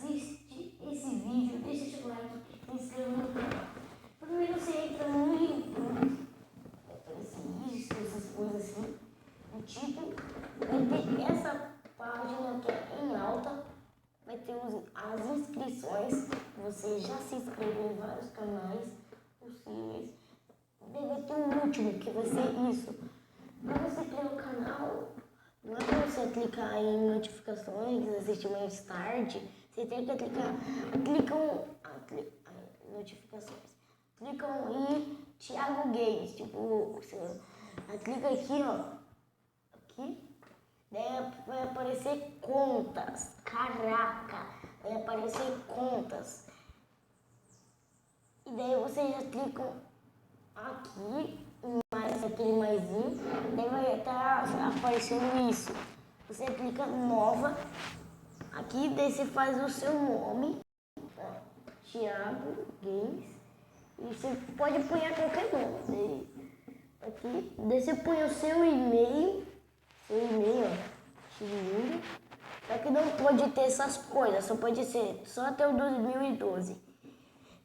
assiste esse vídeo, deixa seu like, se inscreva no canal. Primeiro você entra no YouTube, isso, essas coisas assim, no título, vai ter essa página que é em alta, vai ter as inscrições, você já se inscreveu em vários canais possíveis, deve ter um último que vai ser isso. Para você criar o canal, não é para você clicar em notificações, assistir mais tarde, você tem que notificações. Clicam em Thiago Games, tipo, clica aqui, ó, aqui, daí vai aparecer contas, caraca, vai aparecer contas. E daí vocês já clicam aqui, mais aquele maisinho, daí vai estar aparecendo isso. Você clica nova, aqui daí você faz o seu nome, Thiago Games, e você pode pôr qualquer nome. Aqui, daí você põe o seu e-mail, ó, só que não pode ter essas coisas, só pode ser só até o 2012,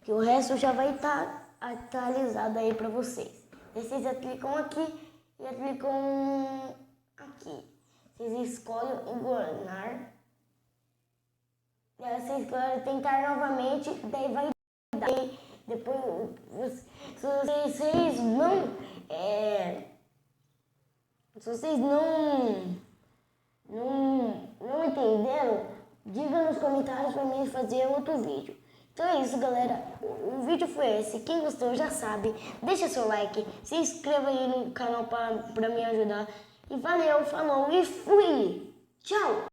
que o resto já vai estar atualizado aí pra vocês. Vocês já clicam aqui e já clicam aqui. Vocês escolhem engordar. E aí vocês escolhem tentar novamente, daí vai dar. Depois, se vocês não entenderam, diga nos comentários para mim fazer outro vídeo. Então é isso, galera. O vídeo foi esse. Quem gostou já sabe. Deixa seu like. Se inscreva aí no canal para me ajudar. E valeu, falou e fui. Tchau.